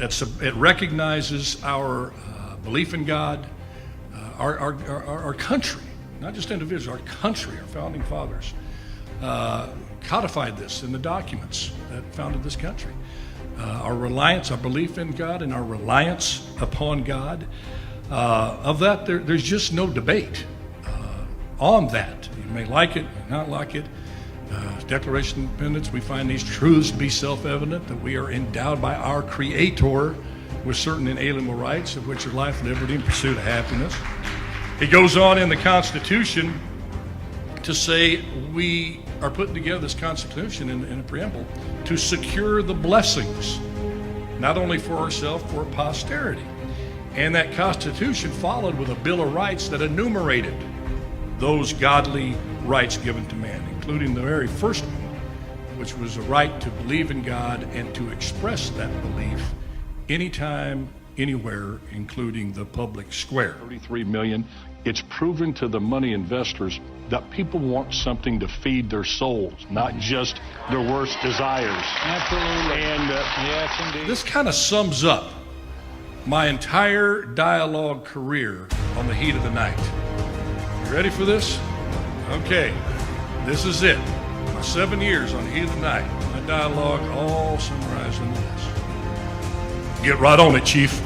It recognizes our belief in God, our country, not just individuals, our country, our founding fathers codified this in the documents that founded this country. Our reliance, our belief in God, and our reliance upon God. Of that, there's just no debate on that. You may like it, may not like it. Declaration of Independence, we find these truths to be self-evident, that we are endowed by our Creator with certain inalienable rights, of which are life, liberty, and pursuit of happiness. It goes on in the Constitution to say we are putting together this Constitution in a preamble to secure the blessings, not only for ourselves, for posterity. And that Constitution followed with a Bill of Rights that enumerated those godly rights given to man, including the very first one, which was a right to believe in God and to express that belief anytime, anywhere, including the public square. 33 million. It's proven to the money investors that people want something to feed their souls, not just their worst desires. Absolutely. And yes, indeed. This kind of sums up my entire dialogue career on the heat of the night. You ready for this? Okay, this is it. My 7 years on the heat of the night. My dialogue all summarized in this. Get right on it, Chief.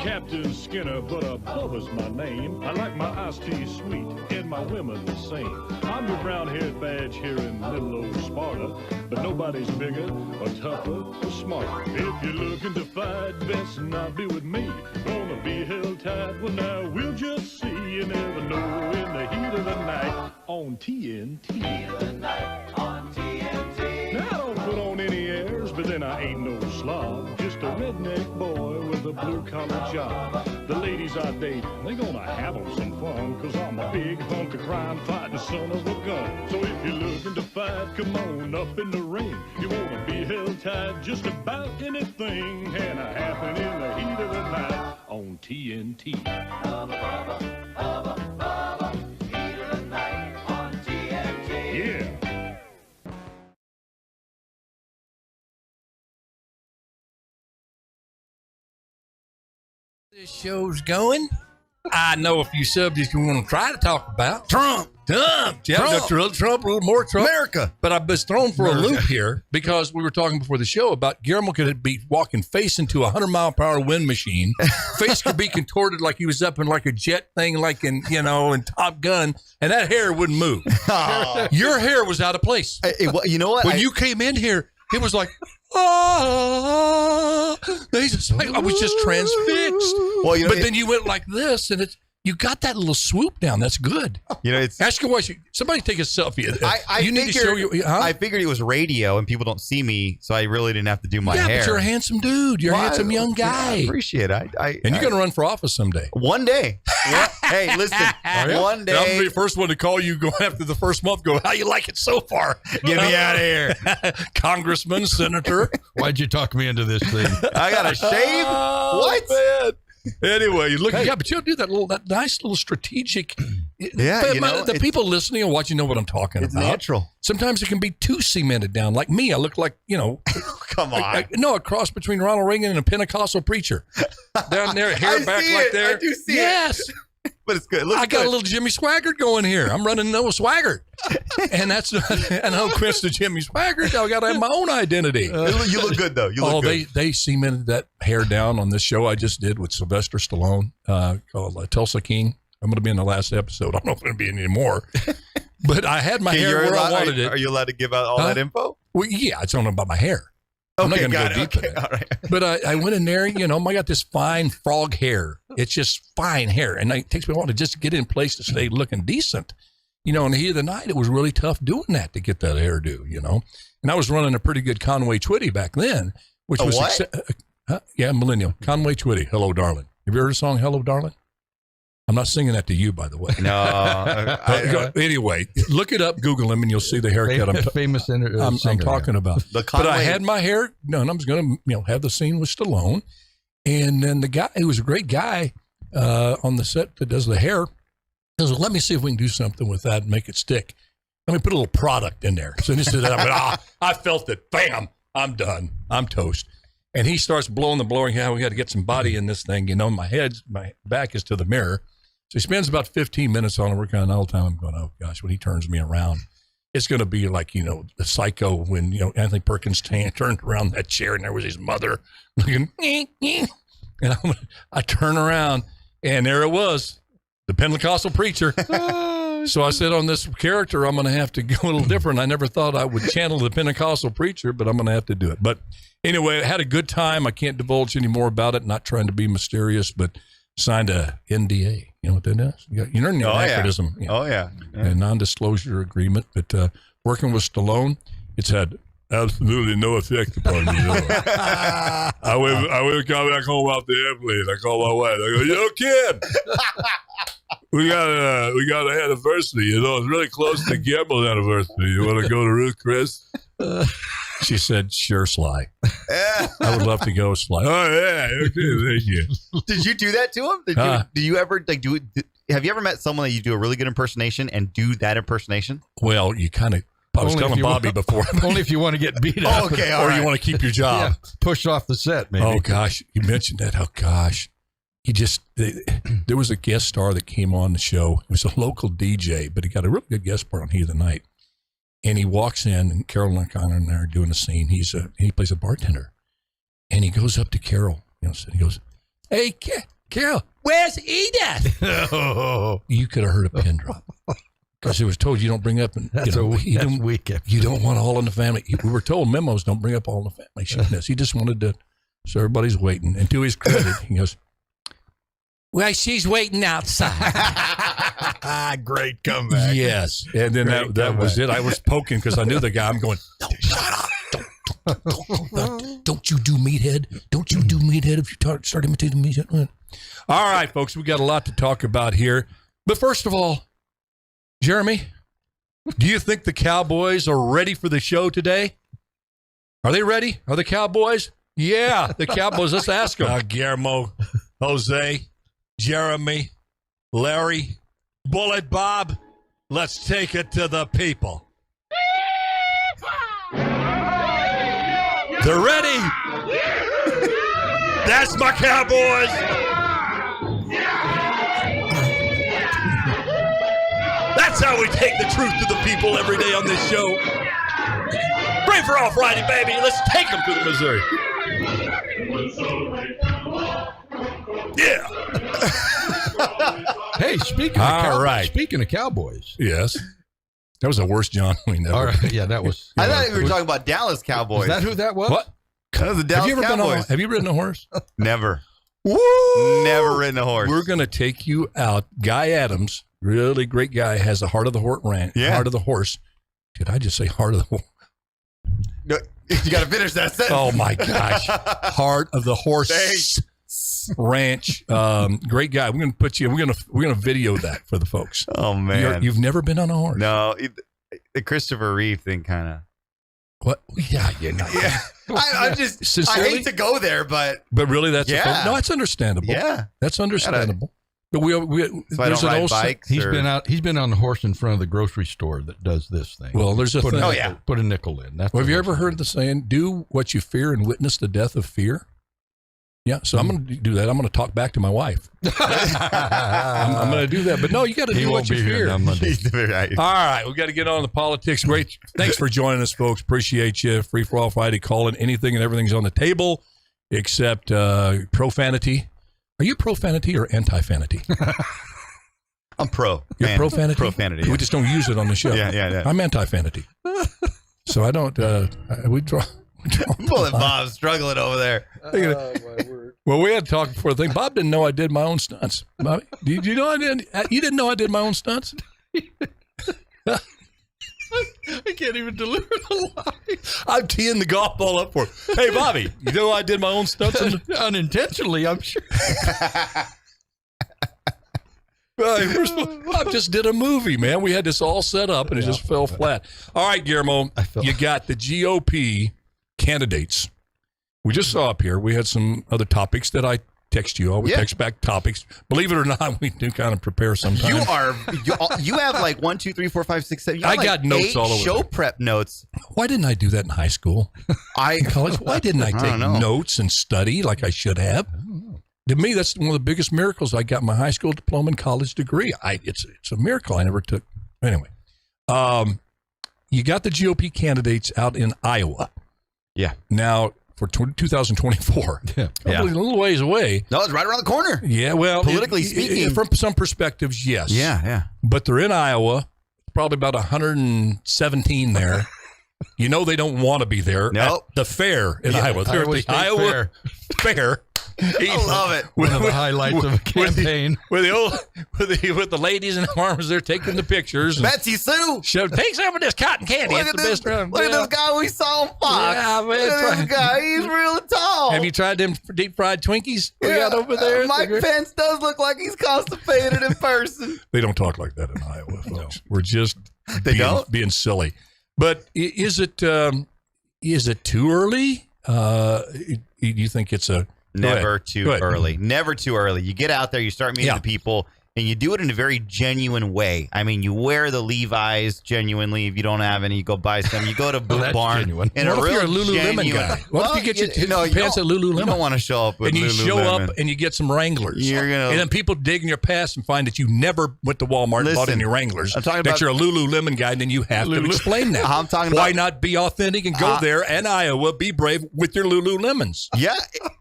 Captain Skinner, but Bubba's my name. I like my iced tea sweet and my women the same. I'm your brown-haired badge here in little old Sparta, but nobody's bigger or tougher or smarter. If you're looking to fight, best not be with me. Gonna be held tight, well now we'll just see. You never know in the heat of the night on TNT. Heat of the night on TNT. Now I don't put on any airs, but then I ain't no slob. Just a redneck boy with a blue-collar job. The ladies I date, they gonna have them some fun, cause I'm a big hunk of crime-fighting son of a gun. So if you're looking to fight, come on up in the ring. You wanna be held tight, just about anything can happen in the heat of the night on TNT. Hubba, hubba, hubba, hubba, heat of the night on TNT. Yeah. This show's going. I know a few subjects we want to try to talk about. Trump. Yeah, Trump, a little more Trump. America. But I was thrown for a loop here because we were talking before the show about Guillermo could be walking face into a 100-mile-per-hour wind machine. Face could be contorted like he was up in like a jet thing, like in Top Gun, and that hair wouldn't move. Oh. Your hair was out of place. You know what? When you came in here, it was like, I was just transfixed. Well, but then you went like this, and you got that little swoop down. That's good. Ask your wife. Somebody take a selfie. I figured it was radio, and people don't see me, so I really didn't have to do my hair. Yeah, but you're a handsome dude. You're a handsome young guy. I appreciate it. And you're going to run for office someday. One day. Hey, listen. One day. I'm going to be the first one to call you. Go after the first month. Go, how you like it so far? Get me out of here, Congressman, Senator. Why'd you talk me into this thing? I got to shave. What? Man. Anyway, you look. Hey. Yeah, but you'll do that nice little strategic. Yeah, the people listening and watching know what I'm talking about. It's natural. Sometimes it can be too cemented down. Like me, I look like Come on. A cross between Ronald Reagan and a Pentecostal preacher. Down there, hair back like there. I do see it. Yes. But it's good. I got a little Jimmy Swaggart going here. I'm running Noah Swaggart. And that's and no Chris to Jimmy Swaggart. I got to have my own identity. You look good though. You look good. They cemented that hair down on this show I just did with Sylvester Stallone called Tulsa King. I'm going to be in the last episode. I don't know if I'm going to be in any more. But I had my hair where I wanted it. Are you allowed to give out all that info? Well, yeah, it's only about my hair. I'm not going to go deep in it. All right. But I went in there, I got this fine frog hair. It's just fine hair. And it takes me a while to just get in place to stay looking decent. In the heat of the night, it was really tough doing that to get that hairdo, And I was running a pretty good Conway Twitty back then. Which was what? Yeah, millennial. Conway Twitty, Hello, Darling. Have you heard the song Hello, Darling? I'm not singing that to you, by the way. No. Anyway, look it up, Google him, and you'll see the haircut famous I'm talking about. But I had my hair done. I was going to, have the scene with Stallone. And then the guy, who was a great guy on the set that does the hair, says, well, let me see if we can do something with that and make it stick. Let me put a little product in there. So he said that. I went, I felt it. Bam, I'm done. I'm toast. And he starts blowing the blower. Yeah, we got to get some body in this thing. My back is to the mirror. So he spends about 15 minutes on it, working on it all the time. I'm going, oh, gosh, when he turns me around, it's going to be like, the Psycho when, Anthony Perkins turned around that chair and there was his mother looking, and I turn around and there it was, the Pentecostal preacher. So I said, on this character, I'm going to have to go a little different. I never thought I would channel the Pentecostal preacher, but I'm going to have to do it. But anyway, I had a good time. I can't divulge any more about it, not trying to be mysterious, but signed a NDA. You know what that is? You know anachronism. Yeah. Oh, yeah. A non-disclosure agreement. But working with Stallone, it's had absolutely no effect upon me. I would come back home off the airplane. I call my wife. I go, kid, we got an anniversary. It's really close to Guillermo's anniversary. You want to go to Ruth Chris? She said, sure, Sly. I would love to go, Sly. Oh, yeah. Okay, thank you. Did you do that to him? Did you ever do it? Have you ever met someone that you do a really good impersonation and do that impersonation? Well, you kind of, I was telling Bobby before. Only if you want to get beat up. Oh, okay, or you want to keep your job. Yeah, pushed off the set, maybe. Oh, gosh. You mentioned that. Oh, gosh. There was a guest star that came on the show. It was a local DJ, but he got a really good guest part on Heat of the Night. And he walks in, and Carol and I are doing a scene. He plays a bartender. And he goes up to Carol. He goes, hey, Carol, where's Edith? Oh. You could have heard a pin drop. Because it was told you don't bring up. And, that's weak. You don't want All in the Family. We were told memos don't bring up All in the Family. He just wanted to, so everybody's waiting. And to his credit, he goes, well, she's waiting outside. Great comeback. Yes. And then that was it. I was poking because I knew the guy. I'm going, no, shut up. Don't you do Meathead. Don't you do Meathead if you start imitating Meathead. All right, folks, we got a lot to talk about here. But first of all, Jeremy, do you think the Cowboys are ready for the show today? Are they ready? Are the Cowboys? Yeah, the Cowboys. Let's ask them. Guillermo, Jose, Jeremy, Larry, Bullet Bob, let's take it to the people. They're ready. That's my Cowboys. That's how we take the truth to the people every day on this show. Pray for all Friday, baby. Let's take them to the Missouri. Yeah. Hey, speaking of Cowboys. Yes. That was the worst John we know. All right. Yeah, that was. I thought we were talking about Dallas Cowboys. Is that who that was? What? That was the Dallas Cowboys. Have you ridden a horse? Never. Woo! Never ridden a horse. We're going to take you out. Guy Adams, really great guy, has the heart of the horse ranch. Yeah. Heart of the horse. Did I just say heart of the horse? No, you got to finish that sentence. Oh, my gosh. Heart of the horse ranch. Great guy. We're going to put you, we're going to video that for the folks. Oh, man. You've never been on a horse? No. The Christopher Reeve thing kind of. What? Yeah, you're not. Yeah. I just, sincerely? I hate to go there, but really, that's no, that's understandable. Yeah, that's understandable. But there's an old bikes. He's been on the horse in front of the grocery store that does this thing. Well, there's a thing. Put a nickel in. Have you ever heard the saying, "Do what you fear and witness the death of fear"? Yeah, so I'm going to do that. I'm going to talk back to my wife. I'm going to do that. But no, you got to He do won't what you be here fear. on Monday. All right, we got to get on the politics. Great. Thanks for joining us, folks. Appreciate you. Free for all Friday, calling anything and everything's on the table except profanity. Are you profanity or anti-fanity? I'm pro. You're Man, profanity? Profanity. We Yeah. just don't use it on the show. Yeah. I'm anti-fanity. So I don't, we draw. Pulling Bob struggling over there. Well, we had to talk before the thing. Bob didn't know I did my own stunts. Bobby, did you know I didn't? You didn't know I did my own stunts? I can't even deliver the line. I'm teeing the golf ball up for him. Hey, Bobby, you know I did my own stunts? Unintentionally, I'm sure. I just did a movie, man. We had this all set up, and it just fell flat. All right, Guillermo, you got the GOP candidates. We just saw up here. We had some other topics that I text you. I would text back topics. Believe it or not, we do kind of prepare sometimes. You have like 1, 2, 3, 4, 5, 6, 7. You have I got notes 8 all over show there. prep notes. Why didn't I do that in high school? In college? Why didn't I take don't know. notes and study like I should have? To me, that's one of the biggest miracles. I got my high school diploma and college degree. It's a miracle I never took. Anyway, you got the GOP candidates out in Iowa. Yeah. Now, for 2024, probably a little ways away. No, it's right around the corner. Yeah, well, Politically speaking. from some perspectives, yes. Yeah. But they're in Iowa, probably about 117 there. You know they don't want to be there. Nope. At the fair in Iowa. They're at Iowa the State Iowa Fair. I love it. One of the highlights of a campaign. With the ladies and arms, they're taking the pictures. Betsy Sue. Take some of this cotton candy. Look It's at the this, best round. look at this guy we saw on Fox. Yeah, man, look at this guy. He's real tall. Have you tried them deep fried Twinkies we got over there? Mike Pence does look like he's constipated in person. They don't talk like that in Iowa, folks. We're just being silly. But is it too early? You think it's a Never too early. Never too early. You get out there, you start meeting the people, and you do it in a very genuine way. I mean, you wear the Levi's genuinely. If you don't have any, you go buy some. You go to Boot Barn. Genuine. And What if you're a Lululemon genuine guy? What if you get your pants at Lululemon? You don't want to show up with and you show Lululemon. up and you get some Wranglers. You're gonna- and then people dig in your past and find that you never went to Walmart and bought Listen, any Wranglers. I'm talking that about- you're a Lululemon guy, and then you have to explain that. I'm talking Why about- not be authentic and go there and Iowa, be brave with your Lululemons? Yeah.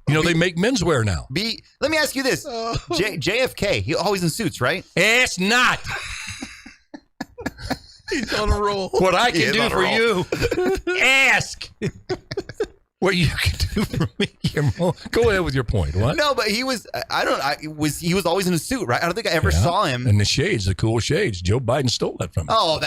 You know, they make menswear now. Let me ask you this. JFK, he always in suits, right? It's not. He's on a roll. What I He can is do on a for roll. you, ask. What you can do for me, Guillermo. Go ahead with your point. What? No, but he was. He was always in a suit, right? I don't think I ever saw him. And the shades, the cool shades. Joe Biden stole that from him. Oh,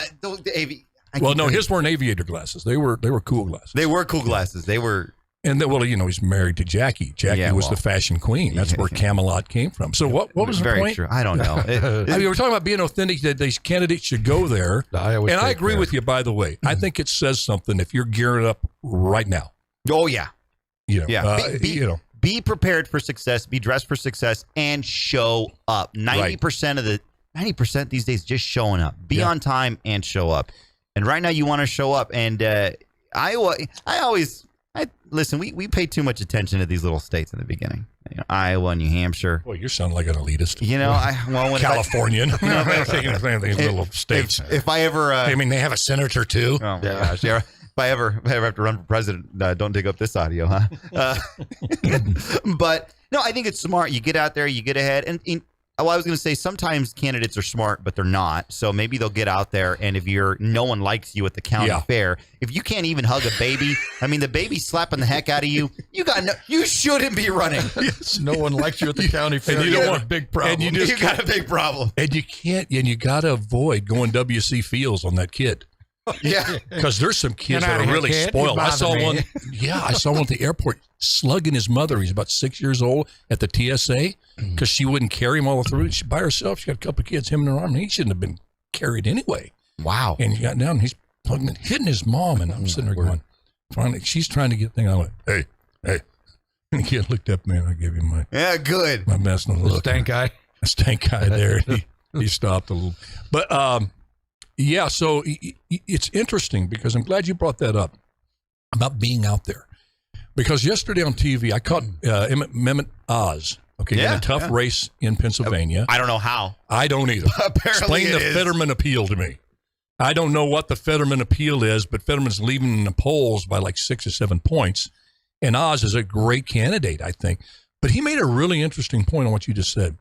Well, no, his weren't aviator glasses. They were cool glasses. They were cool glasses. They were. And then, well, you know, he's married to Jackie. Jackie was the fashion queen. That's where Camelot came from. So what was the very point? true. I don't know. I mean, we're talking about being authentic, that these candidates should go there. The Iowa And I State agree Fair. with you, by the way. I think it says something if you're gearing up right now. Oh yeah, You know, yeah. you know. Be prepared for success. Be dressed for success, and show up. 90% these days just showing up. Be on time and show up. And right now you want to show up. And Iowa, listen. We pay too much attention to these little states in the beginning. You know, Iowa, New Hampshire. Boy, you sound like an elitist. You know, Californian. These little states. If I ever, I mean, they have a senator too. oh my gosh, yeah. If I ever have to run for president, don't dig up this audio, huh? But no, I think it's smart. You get out there, you get ahead, and I was going to say sometimes candidates are smart, but they're not. So maybe they'll get out there, and if no one likes you at the county fair, if you can't even hug a baby, I mean, the baby's slapping the heck out of you. You shouldn't be running. No one likes you at the county fair. And you You don't got want- a big problem. and you just You got a big problem. And you can't, and you got to avoid going WC Fields on that kid. Yeah. Because there's some kids Get that out are of here, really kid. You spoiled. I bother saw me. one. Yeah, I saw one at the airport slugging his mother. He's about 6 years old at the TSA because she wouldn't carry him all through. She by herself. She got a couple of kids, him in her arm. He shouldn't have been carried anyway. Wow. And he got down. And he's hitting his mom, and I'm sitting there going, finally, she's trying to get things. I went, hey. And the kid looked up at me, and I gave him my Good. best look. Stank guy. A stank guy there. He stopped a little. But yeah, so it's interesting because I'm glad you brought that up about being out there. Because yesterday on TV, I caught Mehmet Oz. Okay, in a tough race in Pennsylvania. I don't know how. I don't either. Apparently Explain it the is. Fetterman appeal to me. I don't know what the Fetterman appeal is, but Fetterman's leading in the polls by like 6 or 7 points. And Oz is a great candidate, I think. But he made a really interesting point on what you just said.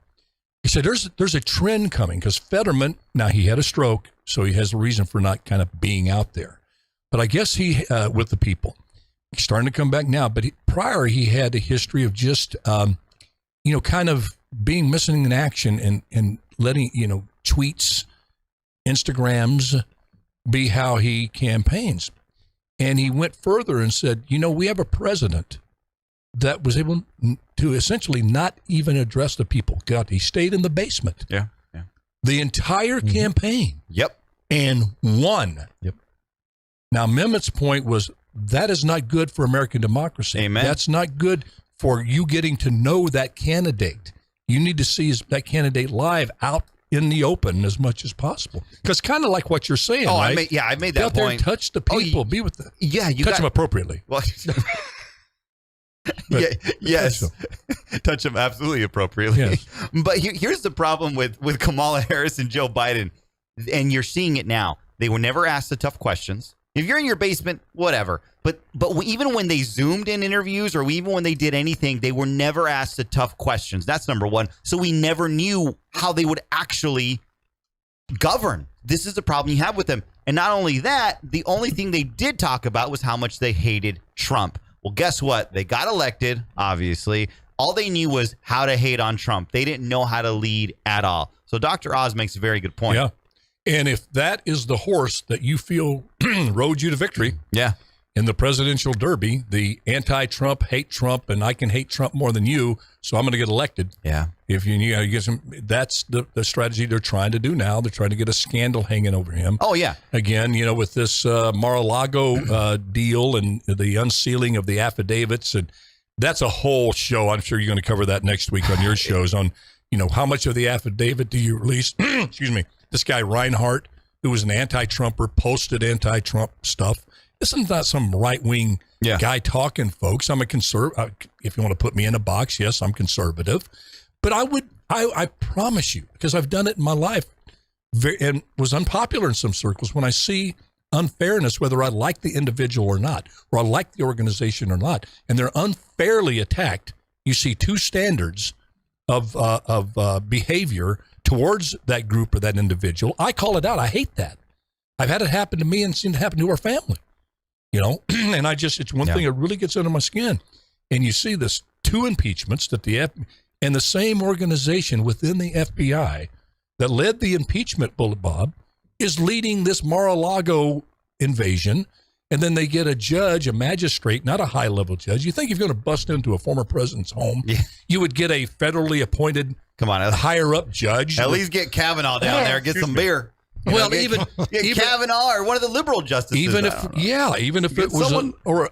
He said there's a trend coming because Fetterman, now he had a stroke, so he has a reason for not kind of being out there. But I guess he, with the people, he's starting to come back now. But prior, he had a history of just, kind of being missing in action and letting, tweets, Instagrams be how he campaigns. And he went further and said, we have a president that was able to essentially not even address the people. God, he stayed in the basement. Yeah. The entire campaign. Yep. And won. Yep. Now, Mehmet's point was that is not good for American democracy. Amen. That's not good for you getting to know that candidate. You need to see that candidate live out in the open as much as possible. Because kind of like what you're saying, I right? made that Get out there and point. touch the people. Be with them. Yeah, you touch got them appropriately. Well, But yes, touch touch them absolutely appropriately. Yes. But here's the problem with Kamala Harris and Joe Biden, and you're seeing it now. They were never asked the tough questions. If you're in your basement, whatever. But even when they zoomed in interviews or even when they did anything, they were never asked the tough questions. That's number one. So we never knew how they would actually govern. This is the problem you have with them. And not only that, the only thing they did talk about was how much they hated Trump. Well, guess what? They got elected, obviously. All they knew was how to hate on Trump. They didn't know how to lead at all. So Dr. Oz makes a very good point. Yeah. And if that is the horse that you feel rode you to victory in the presidential derby, the anti-Trump, hate Trump, and I can hate Trump more than you, so I'm going to get elected. Yeah. If you get some, that's the strategy they're trying to do now. They're trying to get a scandal hanging over him. Oh, yeah. Again, with this Mar-a-Lago deal and the unsealing of the affidavits, and that's a whole show. I'm sure you're going to cover that next week on your shows on, how much of the affidavit do you release? Excuse me. This guy Reinhardt, who was an anti-Trumper, posted anti-Trump stuff. This is not some right-wing guy talking, folks. I'm a conservative. If you want to put me in a box, yes, I'm conservative. But I promise you, because I've done it in my life, and was unpopular in some circles, when I see unfairness, whether I like the individual or not, or I like the organization or not, and they're unfairly attacked, you see two standards of behavior towards that group or that individual. I call it out. I hate that. I've had it happen to me and seen it happen to our family, and it's one thing that really gets under my skin. And you see this 2 impeachments that and the same organization within the FBI that led the impeachment, Bullet Bob, is leading this Mar-a-Lago invasion. And then they get a judge, a magistrate, not a high-level judge. You think if you're going to bust into a former president's home, you would get a federally appointed higher-up judge. At least get Kavanaugh down there, get some beer. Well, even Kavanaugh or one of the liberal justices. Even if it was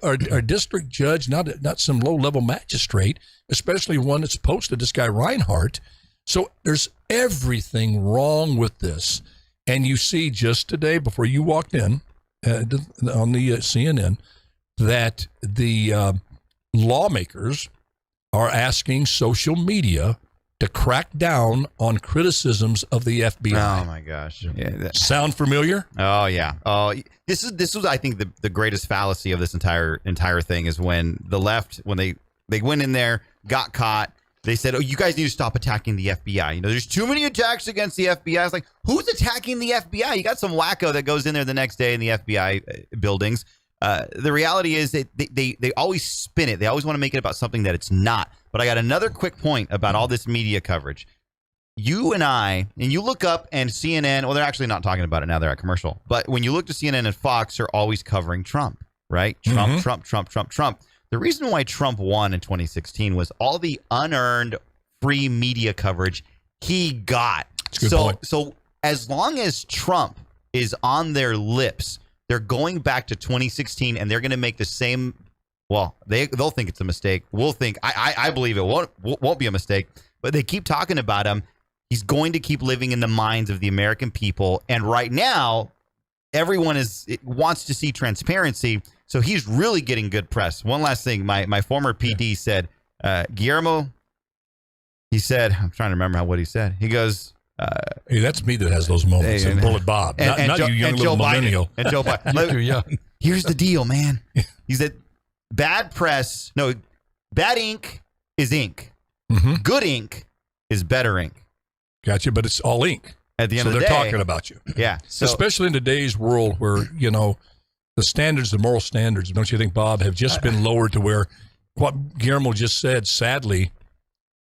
a district judge, not some low-level magistrate, especially one that's posted, this guy Reinhardt. So there's everything wrong with this. And you see just today, before you walked in, on the CNN, that the lawmakers are asking social media to crack down on criticisms of the FBI. Oh my gosh! Yeah, Sound familiar? Oh yeah. Oh, this was I think the greatest fallacy of this entire thing is when the left, when they went in there, got caught. They said, "Oh, you guys need to stop attacking the FBI. There's too many attacks against the FBI." It's like, who's attacking the FBI? You got some wacko that goes in there the next day in the FBI buildings. The reality is that they always spin it. They always want to make it about something that it's not. But I got another quick point about all this media coverage. You and you look up and CNN, well, they're actually not talking about it now. They're at commercial. But when you look to CNN and Fox, they're always covering Trump, right? Trump. The reason why Trump won in 2016 was all the unearned free media coverage he got. So as long as Trump is on their lips, they're going back to 2016 and they're going to make the same. Well, they'll think it's a mistake. We'll think I believe it won't be a mistake. But they keep talking about him. He's going to keep living in the minds of the American people. And right now, everyone wants to see transparency, so he's really getting good press. One last thing, my former PD said, Guillermo, he said, I'm trying to remember what he said. He goes, hey, that's me that has those moments. Hey, and Bullet Bob, not you, young little millennial. And Joe Biden. You're too young. Here's the deal, man. He said, bad ink is ink. Mm-hmm. Good ink is better ink. Gotcha, but it's all ink. At the end So of the they're day, talking about you. yeah. So, Especially in today's world where, the standards, the moral standards, don't you think, Bob, have just been lowered to where what Guillermo just said, sadly,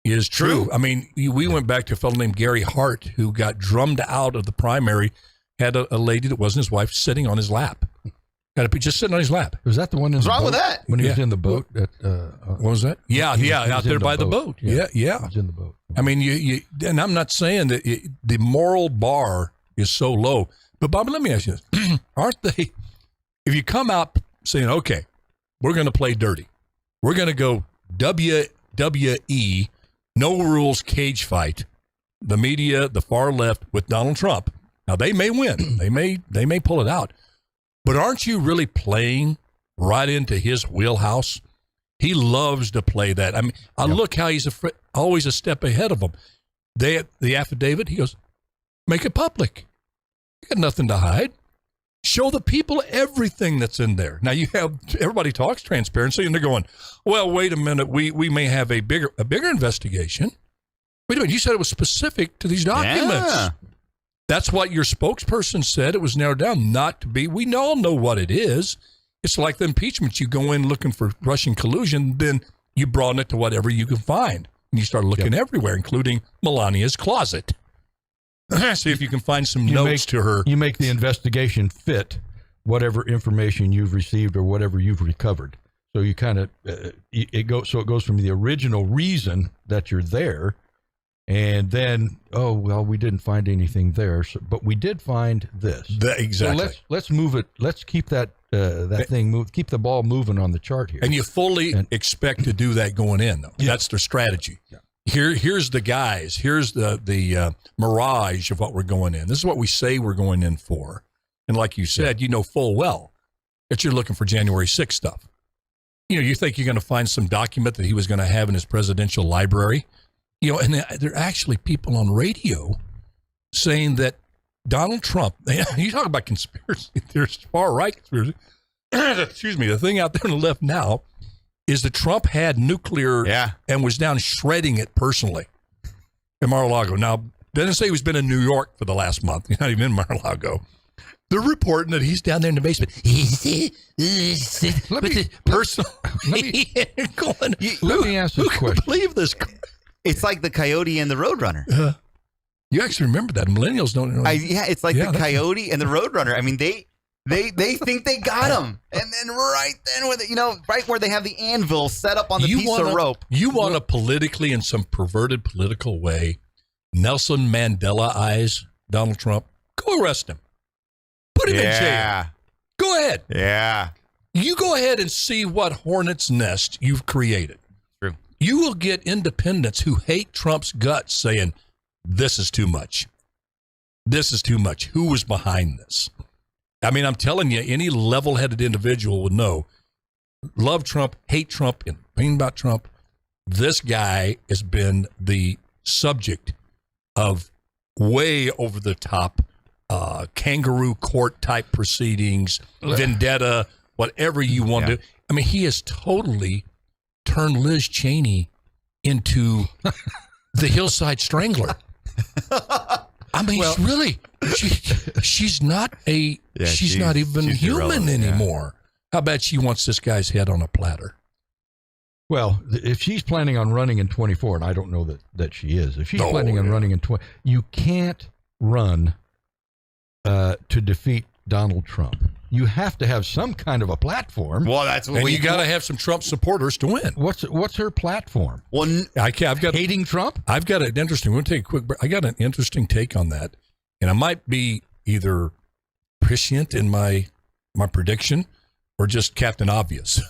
is true. I mean, we went back to a fellow named Gary Hart who got drummed out of the primary, had a lady that wasn't his wife sitting on his lap. Got to be just sitting on his lap. Was that the one in what's the wrong boat? with that? When he was Yeah. in the boat? What was that? Yeah, he out was there in by the boat. Yeah. He was in the boat. I mean, you and I'm not saying that the moral bar is so low, but Bob, let me ask you this: aren't they? If you come out saying, "Okay, we're going to play dirty, we're going to go WWE, no rules cage fight," the media, the far left with Donald Trump. Now they may win, they may pull it out, but aren't you really playing right into his wheelhouse? He loves to play that. I mean, look how he's always a step ahead of them. The affidavit, he goes, make it public. You got nothing to hide. Show the people everything that's in there. Now you have everybody talks transparency, and they're going, well, wait a minute, we may have a bigger investigation. Wait a minute, you said it was specific to these documents. Yeah. That's what your spokesperson said. It was narrowed down not to be. We all know what it is. It's like the impeachment. You go in looking for Russian collusion, then you broaden it to whatever you can find. And you start looking everywhere, including Melania's closet. See if you can find some notes to her. You make the investigation fit whatever information you've received or whatever you've recovered. So you kind of it goes from the original reason that you're there, and then we didn't find anything there, but we did find this. Exactly. So let's move it. Let's keep that thing move. Keep the ball moving on the chart here. And you fully expect to do that going in, though. Yeah. That's their strategy. Yeah. Here's the guys. Here's the mirage of what we're going in. This is what we say we're going in for. And like you said, you know full well that you're looking for January 6th stuff. You think you're going to find some document that he was going to have in his presidential library. And there are actually people on radio saying that Donald Trump, you talk about conspiracy, there's far right conspiracy. Excuse me, the thing out there on the left now is that Trump had nuclear and was down shredding it personally in Mar-a-Lago. Now, doesn't say he's been in New York for the last month. He's not even in Mar-a-Lago. They're reporting that he's down there in the basement. Let me ask this question. Believe this. It's like the Coyote and the Roadrunner. You actually remember that. Millennials don't know. It's like the Coyote and the Roadrunner. I mean, they think they got him, and then right where they have the anvil set up on the piece of rope. You want to politically, in some perverted political way, Nelson Mandela-ize Donald Trump? Go arrest him. Put him in jail. Go ahead. Yeah. You go ahead and see what hornet's nest you've created. True. You will get independents who hate Trump's guts saying, this is too much. This is too much. Who was behind this? I mean, I'm telling you, any level-headed individual would know. Love Trump, hate Trump, and opinion about Trump. This guy has been the subject of way over-the-top kangaroo court-type proceedings, vendetta, whatever you want to do. I mean, he has totally turned Liz Cheney into the Hillside Strangler. I mean, she's not she's not even human anymore. How about she wants this guy's head on a platter? Well, if she's planning on running in 24, and I don't know that she is, if she's planning on running in 20, you can't run to defeat Donald Trump. You have to have some kind of a platform. Well, that's what you got to have some Trump supporters to win. What's her platform? Well, I've got hating Trump. I've got an interesting. We'll take a quick break. I got an interesting take on that, and I might be either prescient in my prediction or just Captain Obvious.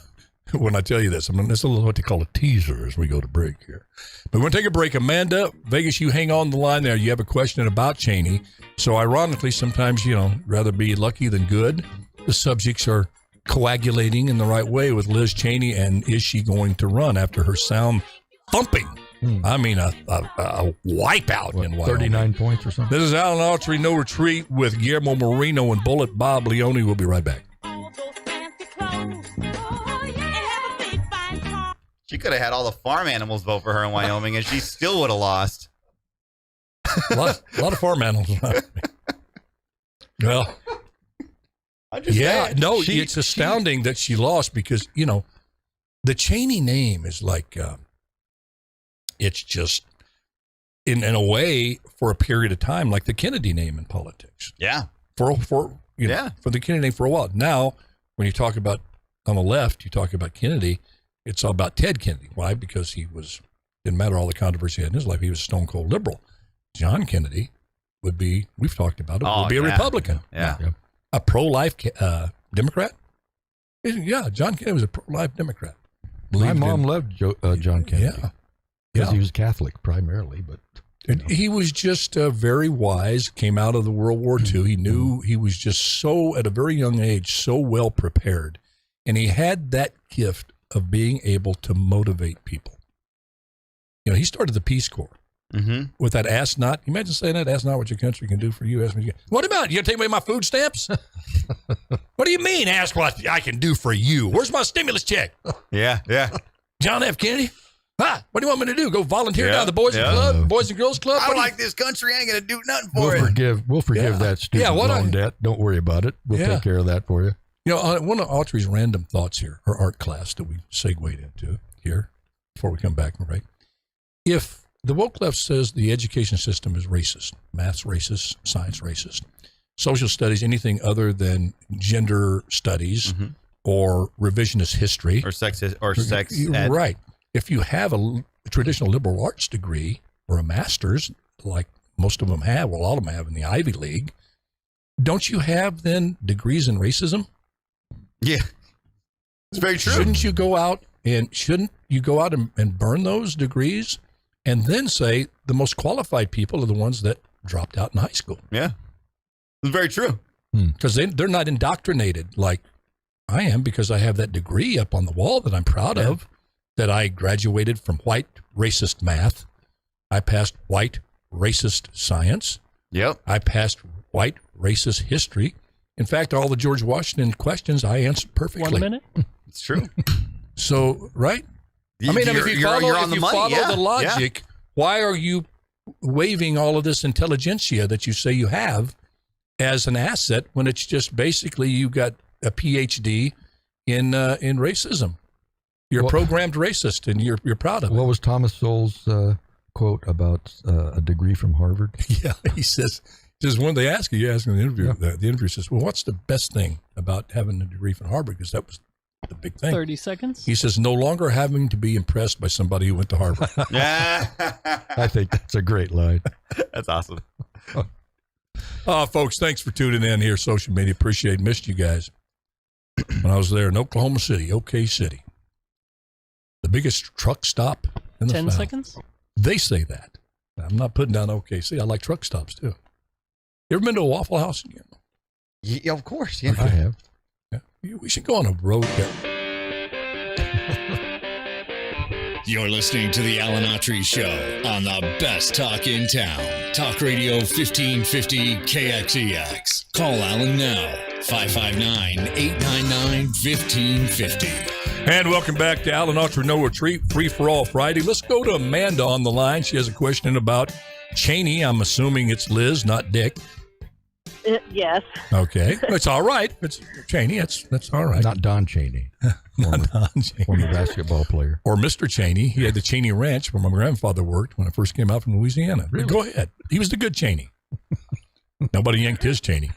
when I tell you this. It's a little what they call a teaser as we go to break here. But we're going to take a break. Amanda, Vegas, you hang on the line there. You have a question about Cheney. So ironically, sometimes, rather be lucky than good. The subjects are coagulating in the right way with Liz Cheney, and is she going to run after her sound thumping? I mean, a wipeout in Wyoming. 39 points or something. This is Alan Autry, No Retreat with Guillermo Marino and Bullet Bob Leone. We'll be right back. She could have had all the farm animals vote for her in Wyoming, and she still would have lost. A lot of farm animals. Well, it's astounding that she lost because, the Cheney name is like, it's just, in a way, for a period of time, like the Kennedy name in politics. Yeah. For the Kennedy name for a while. Now, when you talk about, on the left, you talk about Kennedy, it's all about Ted Kennedy. Why? Because didn't matter all the controversy he had in his life, he was a stone cold liberal. John Kennedy would be, we've talked about it, would be a Republican. Yeah. A pro-life Democrat? Yeah, John Kennedy was a pro-life Democrat. My mom loved John Kennedy. Yeah. Because he was Catholic primarily, but... He was just very wise, came out of the World War II. He knew he was just so, at a very young age, so well prepared. And he had that gift of being able to motivate people. He started the Peace Corps with that ask not. You imagine saying that, ask not what your country can do for you. Ask me. What about, you going to take away my food stamps? What do you mean, ask what I can do for you? Where's my stimulus check? Yeah. John F. Kennedy? What do you want me to do? Go volunteer down at the Boys and Girls Club? I like this country. I ain't going to do nothing for it. We'll forgive that student loan debt. Don't worry about it. We'll take care of that for you. One of Autry's random thoughts here, her art class that we segued into here before we come back and break. If the woke left says the education system is racist, math's racist, science racist, social studies, anything other than gender studies or revisionist history. Or sex ed. Right. If you have a traditional liberal arts degree or a master's, like most of them have, well, a lot of them have in the Ivy League, don't you have then degrees in racism? Yeah, it's very true. Shouldn't you go out and burn those degrees and then say the most qualified people are the ones that dropped out in high school? Yeah, it's very true. Because they're not indoctrinated like I am, because I have that degree up on the wall that I'm proud of, that I graduated from white racist math. I passed white racist science. Yep. I passed white racist history. In fact, all the George Washington questions I answered perfectly. 1 minute? It's true. So, right? If you follow the logic, why are you waiving all of this intelligentsia that you say you have as an asset when it's just basically you got a PhD in racism? You're a programmed racist, and you're proud of it. What was Thomas Sowell's quote about a degree from Harvard? Yeah, he says when they ask you ask in the interview, the interviewer says, well, what's the best thing about having a degree from Harvard? Because that was the big thing. 30 seconds. He says, no longer having to be impressed by somebody who went to Harvard. Yeah. I think that's a great line. That's awesome. Folks, thanks for tuning in here. Social media. Appreciate it. Missed you guys. When I was there in Oklahoma City, OK City. The biggest truck stop in the 10 South. seconds? They say that. I'm not putting down OKC. I like truck stops, too. You ever been to a Waffle House? Yeah, of course. Yeah. I have. Yeah. We should go on a road trip. You're listening to the Alan Autry Show on the best talk in town. Talk Radio 1550 KXEX. Call Alan now. 559-899-1550. And welcome back to Alan Autry No Retreat, Free for All Friday. Let's go to Amanda on the line. She has a question about Cheney. I'm assuming it's Liz, not Dick. Yes. Okay. It's all right. It's Cheney. That's all right. Not Don Cheney. Not Don Cheney. Former basketball player. Or Mr. Cheney. He had the Cheney Ranch where my grandfather worked when I first came out from Louisiana. Really? Go ahead. He was the good Cheney. Nobody yanked his Cheney.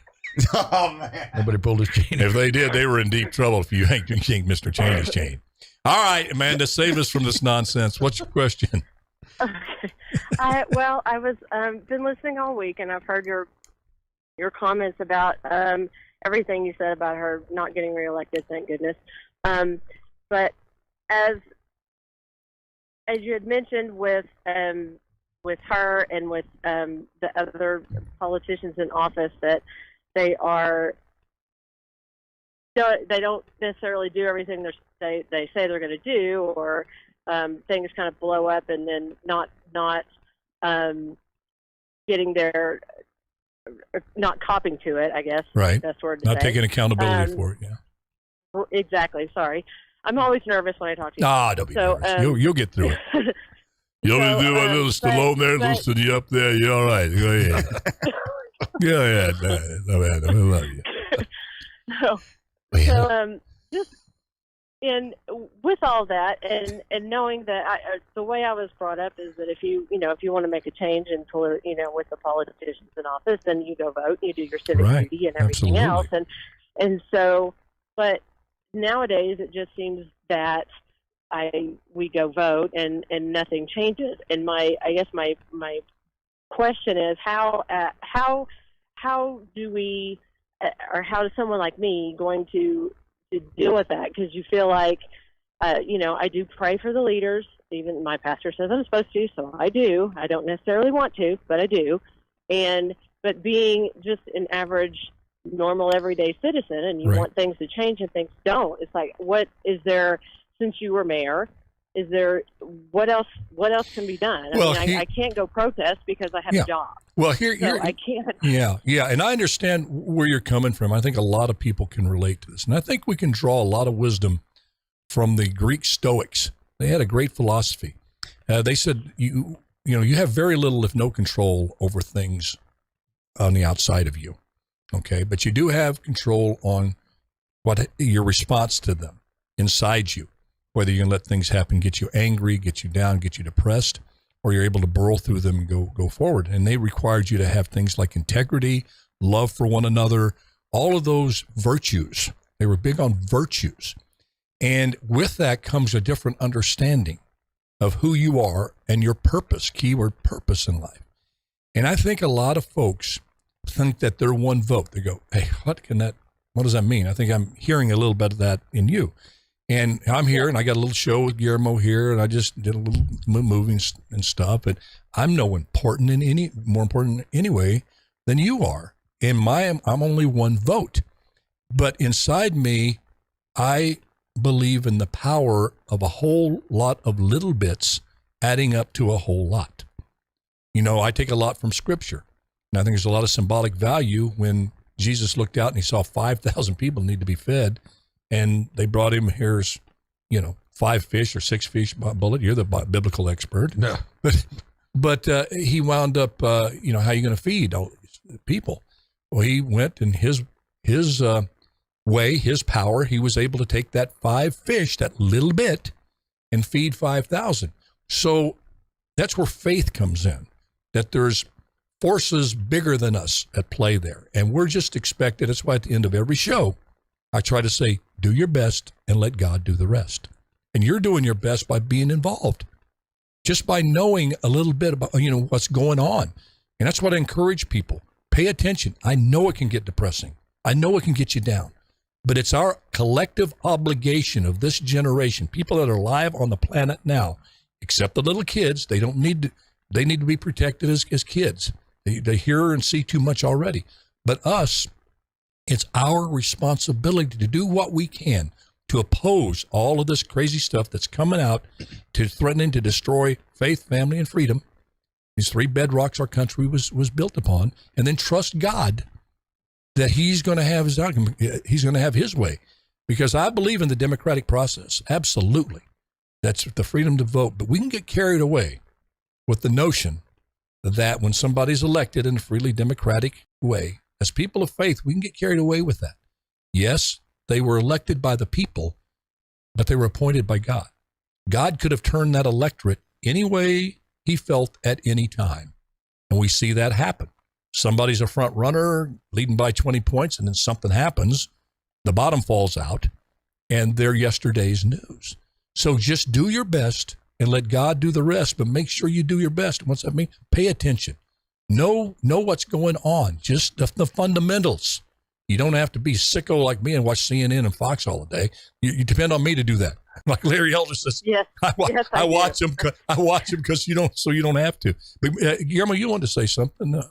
Oh, man. Nobody pulled his chain. If they did, they were in deep trouble if you yanked Mr. Cheney's chain. All right, Amanda, save us from this nonsense. What's your question? Okay. I was been listening all week, and I've heard your comments about everything you said about her not getting reelected. Thank goodness. but as you had mentioned with her and with the other politicians in office, that they don't necessarily do everything they say they're going to do, or things kind of blow up and then not getting their, not copping to it, I guess. Right. That's the word to Not say. taking accountability for it. Yeah. Exactly. Sorry. I'm always nervous when I talk to you. Don't be nervous. You'll get through it. You want me to do a little Stallone there, but- loosen you up there? You're all right. Go ahead. Go ahead. No, man, I love you. So just with all that, and knowing that the way I was brought up is that if you want to make a change in with the politicians in office, then you go vote, you do your civic Right. duty and everything Absolutely. else, and so, but nowadays it just seems that we go vote and nothing changes. And I guess my question is how do we, or how is someone like me going to deal with that? Because you feel like, I do pray for the leaders. Even my pastor says I'm supposed to, so I do. I don't necessarily want to, but I do. But being just an average, normal, everyday citizen, and you Right. want things to change and things don't. It's like, what is there? Since you were mayor, is there what else can be done? Well, I can't go protest because I have Yeah. a job. Well, So I can't. Yeah, and I understand where you're coming from. I think a lot of people can relate to this, and I think we can draw a lot of wisdom from the Greek Stoics. They had a great philosophy. They said you have very little, if no, control over things on the outside of you. Okay, but you do have control on what your response to them inside you. Whether you can let things happen, get you angry, get you down, get you depressed, or you're able to burrow through them and go forward. And they required you to have things like integrity, love for one another, all of those virtues. They were big on virtues. And with that comes a different understanding of who you are and your purpose, keyword purpose in life. And I think a lot of folks think that they're one vote. They go, hey, what does that mean? I think I'm hearing a little bit of that in you. And I'm here, and I got a little show with Guillermo here, and I just did a little movie and stuff. But I'm more important anyway than you are. And I'm only one vote. But inside me, I believe in the power of a whole lot of little bits adding up to a whole lot. I take a lot from Scripture. And I think there's a lot of symbolic value when Jesus looked out and he saw 5,000 people need to be fed. And they brought him, here's, 5 fish or 6 fish. Bullet, you're the biblical expert. No. But he wound up, how are you going to feed all these people? Well, he went in his way, his power. He was able to take that 5 fish, that little bit, and feed 5,000. So that's where faith comes in, that there's forces bigger than us at play there. And we're just expected. That's why at the end of every show, I try to say, do your best and let God do the rest. And you're doing your best by being involved, just by knowing a little bit about, what's going on. And that's what I encourage people. Pay attention. I know it can get depressing. I know it can get you down. But it's our collective obligation of this generation, people that are alive on the planet now, except the little kids. They need to be protected as kids. They hear and see too much already. But us, it's our responsibility to do what we can to oppose all of this crazy stuff that's coming out to threatening to destroy faith, family, and freedom. These 3 bedrocks our country was built upon, and then trust God that he's going to have his outcome. He's going to have his way, because I believe in the democratic process. Absolutely. That's the freedom to vote. But we can get carried away with the notion that when somebody's elected in a freely democratic way, as people of faith, we can get carried away with that. Yes, they were elected by the people, but they were appointed by God. God could have turned that electorate any way he felt at any time. And we see that happen. Somebody's a front runner leading by 20 points, and then something happens. The bottom falls out, and they're yesterday's news. So just do your best and let God do the rest, but make sure you do your best. What's that mean? Pay attention. Know what's going on, just the fundamentals. You don't have to be sicko like me and watch CNN and Fox all the day. You depend on me to do that. Like Larry Elder says, Yes. Yes, I do. watch him. I watch him because you don't have to. But Guillermo, you wanted to say something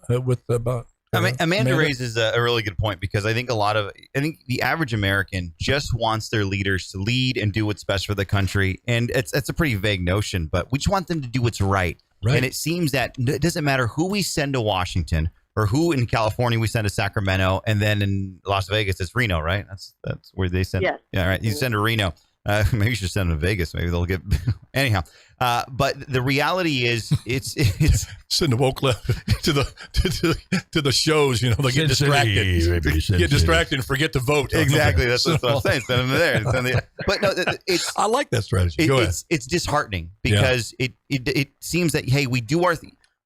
about. Amanda raises a really good point, because I think the average American just wants their leaders to lead and do what's best for the country. And it's a pretty vague notion, but we just want them to do what's right. Right. And it seems that it doesn't matter who we send to Washington or who in California we send to Sacramento, and then in Las Vegas it's Reno, right? That's where they send. Yes. Yeah, right. You send to Reno. Maybe you should send them to Vegas. Maybe they'll get anyhow. But the reality is, it's send the woke left to the shows. You know, they get distracted, get distracted, and forget to vote. Exactly. That's what I'm saying. Send them there. But no, it's. I like that strategy. Go ahead. It's disheartening, because it seems that, hey, we do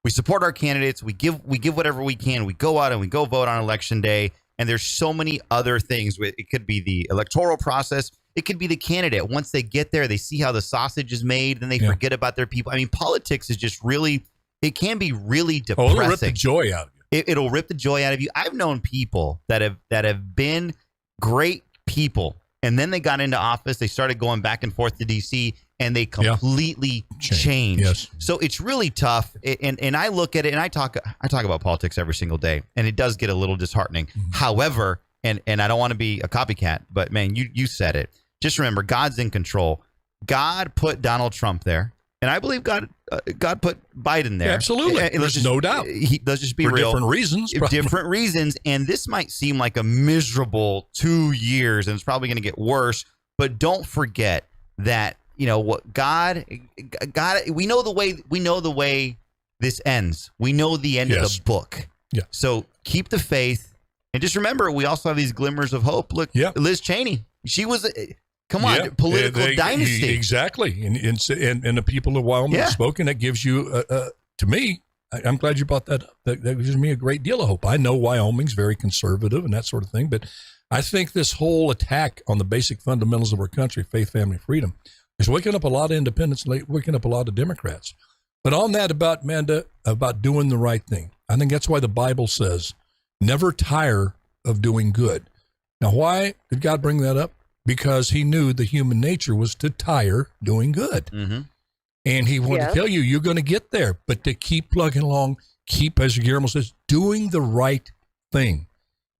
we support our candidates. We give whatever we can. We go out and we go vote on election day. And there's so many other things. It could be the electoral process. It could be the candidate. Once they get there, they see how the sausage is made, then they forget about their people. I mean, politics is just really, it can be really depressing. It'll rip the joy out of you. It'll rip the joy out of you. I've known people that have been great people, and then they got into office. They started going back and forth to D.C., and they completely changed. Yes. So it's really tough. And I look at it, and I talk about politics every single day, and it does get a little disheartening. Mm-hmm. However, and I don't want to be a copycat, but man, you said it. Just remember, God's in control. God put Donald Trump there, and I believe God put Biden there. Yeah, absolutely. There's no doubt. Let's just be for real. Different reasons. Probably. Different reasons. And this might seem like a miserable 2 years, and it's probably going to get worse. But don't forget that, you know what, God, we know the way this ends. We know the end of the book. Yeah. So keep the faith, and just remember, we also have these glimmers of hope. Look, Liz Cheney, she was political dynasty. Exactly. And the people of Wyoming have spoken. That gives you, to me, I'm glad you brought that up. That gives me a great deal of hope. I know Wyoming's very conservative and that sort of thing, but I think this whole attack on the basic fundamentals of our country, faith, family, freedom, is waking up a lot of independents, waking up a lot of Democrats. But on that, about doing the right thing, I think that's why the Bible says, never tire of doing good. Now, why did God bring that up? Because he knew the human nature was to tire doing good. Mm-hmm. And he wanted to tell you, you're going to get there, but to keep plugging along, keep, as Guillermo says, doing the right thing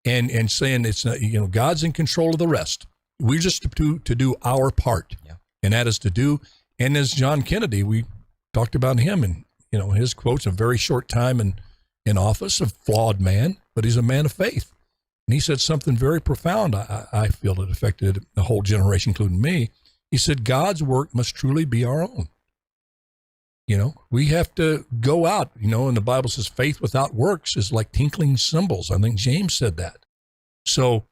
and saying it's not, God's in control of the rest. We're just to do our part. Yeah. And that is to do. And as John Kennedy, we talked about him and, his quotes, a very short time in office, a flawed man, but he's a man of faith. And he said something very profound. I feel it affected the whole generation, including me. He said, God's work must truly be our own. We have to go out, and the Bible says faith without works is like tinkling cymbals. I think James said that. So,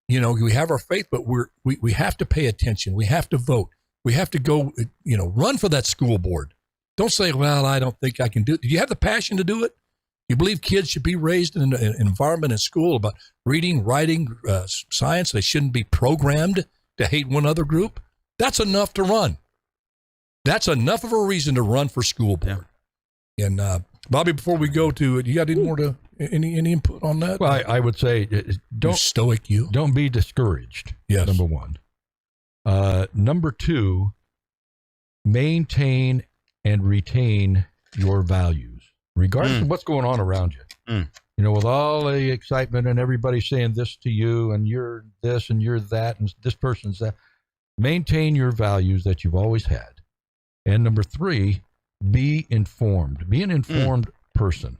we have our faith, but we have to pay attention. We have to vote. We have to go, run for that school board. Don't say, well, I don't think I can do it. Do you have the passion to do it? You believe kids should be raised in an environment in school about reading, writing, science. They shouldn't be programmed to hate one other group. That's enough to run. That's enough of a reason to run for school board. Yeah. And Bobby, before we go to it, you got any input on that? Well, I would say don't be discouraged. Yes. Number one. Number two, maintain and retain your values, regardless of what's going on around you. With all the excitement and everybody saying this to you and you're this and you're that and this person's that, maintain your values that you've always had. And number three, be informed. Be an informed person.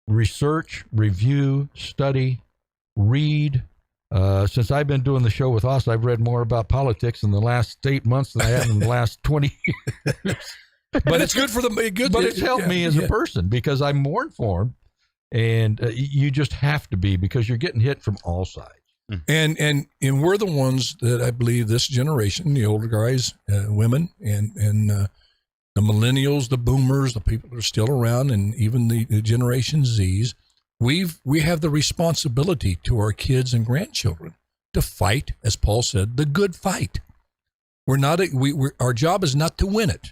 Research, review, study, read. Since I've been doing the show with us, I've read more about politics in the last 8 months than I have in the last 20 years. But it's good for the good. But it's helped me as a person because I'm more informed, and you just have to be, because you're getting hit from all sides. And we're the ones that I believe this generation, the older guys, women, and the millennials, the boomers, the people that are still around, and even the Generation Zs, we have the responsibility to our kids and grandchildren to fight, as Paul said, the good fight. Our job is not to win it.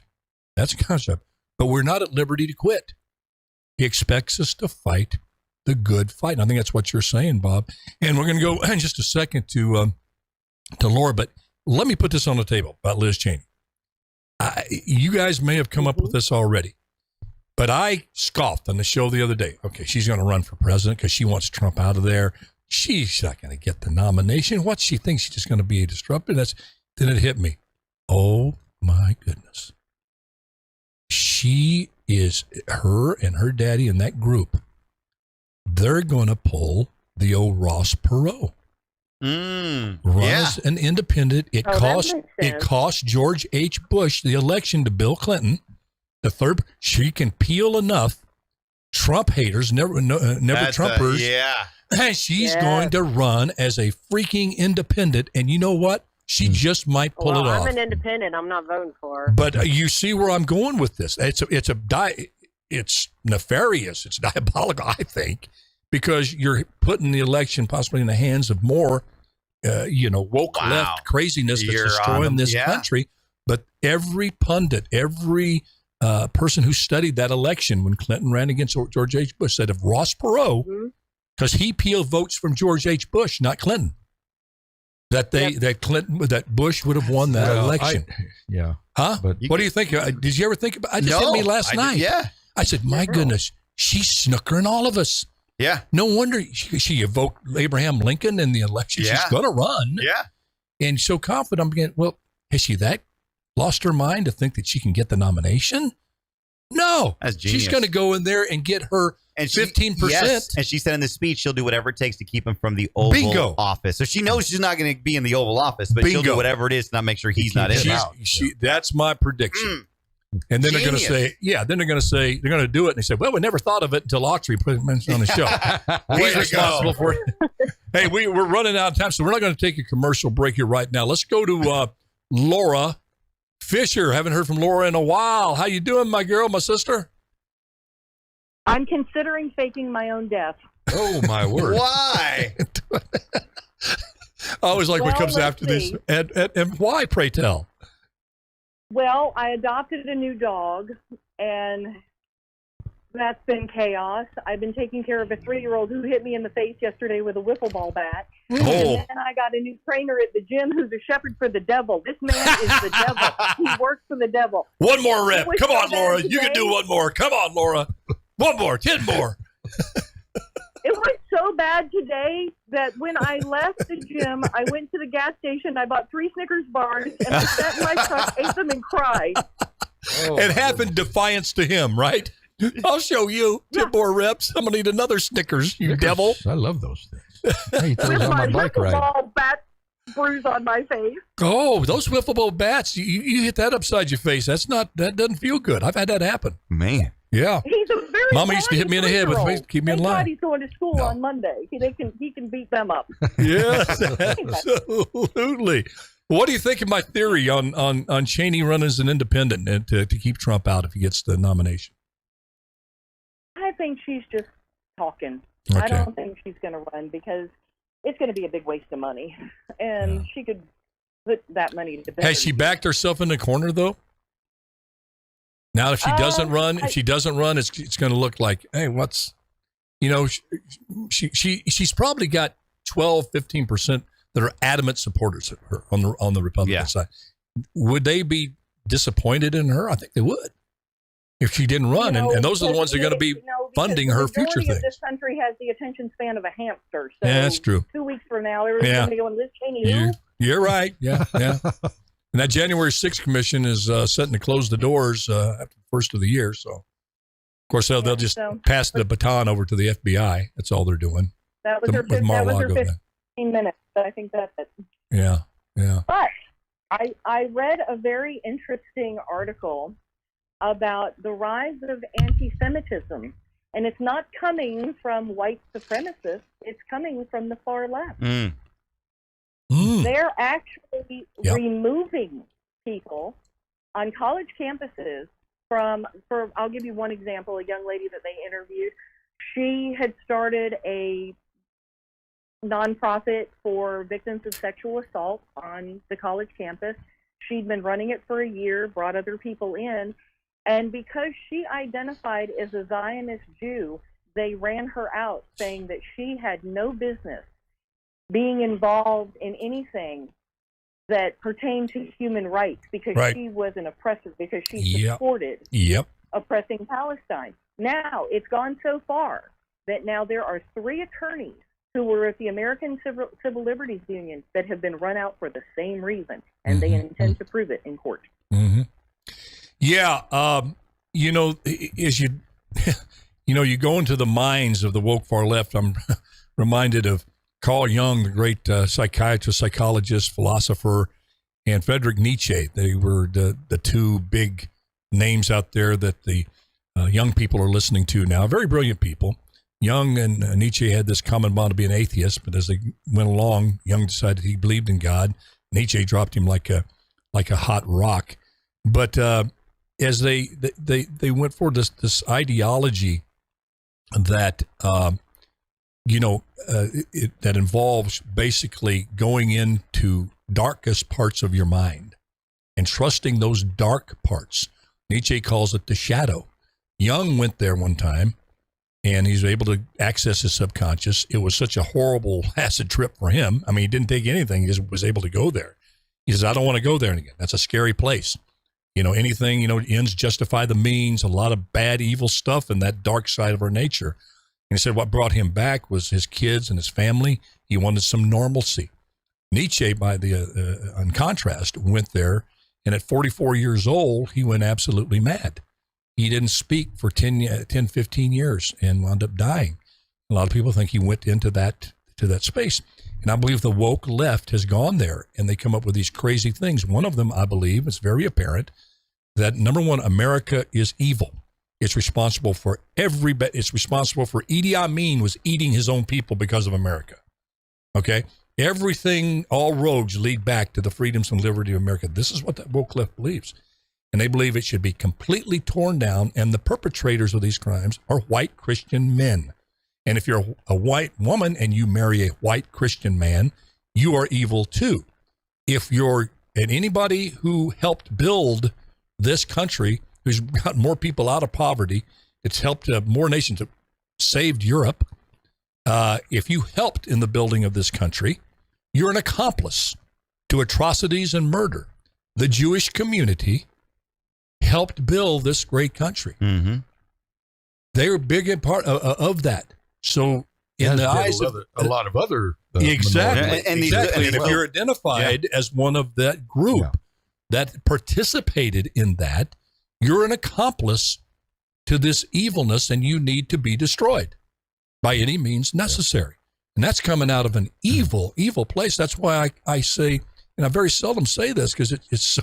That's a concept. But we're not at liberty to quit. He expects us to fight the good fight. And I think that's what you're saying, Bob. And we're going to go in just a second to Laura, but let me put this on the table about Liz Cheney. You guys may have come up with this already, but I scoffed on the show the other day. Okay, she's going to run for president because she wants Trump out of there. She's not going to get the nomination. What she thinks she's just going to be a disruptor. Then it hit me. Oh my goodness. Her and her daddy and that group, they're going to pull the old Ross Perot. Run as an independent. It cost George H. Bush the election to Bill Clinton. The third, she can peel enough Trump haters, never Trumpers. And she's going to run as a freaking independent. And you know what? She just might pull it off. I'm an independent. I'm not voting for her. But you see where I'm going with this. It's nefarious. It's diabolical, I think, because you're putting the election possibly in the hands of more, woke left craziness that's destroying this country. But every pundit, every person who studied that election when Clinton ran against George H. Bush said if Ross Perot, because he peeled votes from George H. Bush, not Clinton, that Bush would have won that election. But what do you think? Did you ever think about? I just hit me last night. I said, my goodness, she's snookering all of us. Yeah. No wonder she evoked Abraham Lincoln in the election. She's going to run. Yeah. And so confident. I'm getting, well, has she lost her mind to think that she can get the nomination? No. That's genius. She's going to go in there and get her 15%. Yes. And she said in the speech she'll do whatever it takes to keep him from the Oval Office. So she knows she's not going to be in the Oval Office, but she'll do whatever it is to not make sure he's not in. That's my prediction. And then they're going to say, they're going to do it. And they say, well, we never thought of it until Autry put it on the show. He's responsible for it. Hey, we're running out of time, so we're not going to take a commercial break here right now. Let's go to Laura Fisher. Haven't heard from Laura in a while. How you doing, my girl, my sister? I'm considering faking my own death. Oh, my word. Why? I always like what comes after this. And why, pray tell? Well, I adopted a new dog, and that's been chaos. I've been taking care of a 3-year-old who hit me in the face yesterday with a wiffle ball bat. Oh. And then I got a new trainer at the gym who's a shepherd for the devil. This man is the devil. He works for the devil. One more rep. Come on, so Laura. today. You can do one more. Come on, Laura. One more. 10 more. It was so bad today that when I left the gym, I went to the gas station, I bought 3 Snickers bars, and I sat in my truck, ate them, and cried. And half in defiance to him, right? I'll show you 10 more reps. I'm going to need another Snickers, you devil. I love those things. I eat those With on my my bike wiffle ride. ball bat bruise on my face. Oh, those wiffle ball bats, you hit that upside your face. That doesn't feel good. I've had that happen. Man. Yeah. He's a very Mama used to hit me in the head with face to keep me in line. He's going to school on Monday. He can beat them up. Yes, absolutely. What do you think of my theory on Cheney running as an independent and to keep Trump out if he gets the nomination? I think she's just talking. Okay. I don't think she's going to run because it's going to be a big waste of money. And she could put that money to better. Has she backed herself in the corner, though? Now, if she doesn't run, it's going to look like, hey, she's probably got 12, 15% that are adamant supporters of her on the Republican side. Would they be disappointed in her? I think they would if she didn't run. And those are the ones that are going to be funding her future things. This country has the attention span of a hamster. So yeah, that's true. 2 weeks from now, everyone's going to be going, Liz Cheney, You're right. Yeah. And that January 6th commission is setting to close the doors after the first of the year. So, of course, they'll just pass the baton over to the FBI. That's all they're doing. That was her 15 minutes. I think that's it. Yeah. But I read a very interesting article about the rise of anti-Semitism. And it's not coming from white supremacists. It's coming from the far left. They're actually removing people on college campuses I'll give you one example, a young lady that they interviewed. She had started a nonprofit for victims of sexual assault on the college campus. She'd been running it for a year, brought other people in, and because she identified as a Zionist Jew, they ran her out, saying that she had no business being involved in anything that pertain to human rights because Right. she was an oppressor, because she Yep. supported Yep. oppressing Palestine. Now it's gone so far that now there are 3 attorneys who were at the American Civil Liberties Union that have been run out for the same reason, and they intend to prove it in court. Mm-hmm. Yeah. You know, as you, you go into the minds of the woke far left, I'm reminded of Carl Jung, the great psychiatrist, psychologist, philosopher, and Friedrich Nietzsche. They were the 2 big names out there that the young people are listening to now. Very brilliant people. Jung and Nietzsche had this common bond to be an atheist, but as they went along, Jung decided he believed in God. Nietzsche dropped him like a hot rock. But as they went for this ideology that that involves basically going into darkest parts of your mind and trusting those dark parts. Nietzsche calls it the shadow. Jung went there one time, and he's able to access his subconscious. It was such a horrible acid trip for him. I mean, he didn't take anything. He just was able to go there. He says, I don't want to go there again. That's a scary place. Anything, ends justify the means, a lot of bad, evil stuff in that dark side of our nature. And he said what brought him back was his kids and his family. He wanted some normalcy. Nietzsche, in contrast, went there, and at 44 years old, he went absolutely mad. He didn't speak for 10, 15 years and wound up dying. A lot of people think he went into that space. And I believe the woke left has gone there, and they come up with these crazy things. One of them, I believe, is very apparent, that number one, America is evil. It's responsible for it's responsible for Idi Amin was eating his own people because of America. Okay? Everything, all roads lead back to the freedoms and liberty of America. This is what that woke left believes. And they believe it should be completely torn down, and the perpetrators of these crimes are white Christian men. And if you're a white woman and you marry a white Christian man, you are evil too. And anybody who helped build this country, who's got more people out of poverty, it's helped more nations, saved Europe. If you helped in the building of this country, you're an accomplice to atrocities and murder. The Jewish community helped build this great country. Mm-hmm. They were big in part of that. So in the eyes of a lot of other exactly, minorities. And these- exactly. and And if you're identified as one of that group that participated in that, you're an accomplice to this evilness, and you need to be destroyed by any means necessary. And that's coming out of an evil, evil place. That's why I say, and I very seldom say this because it's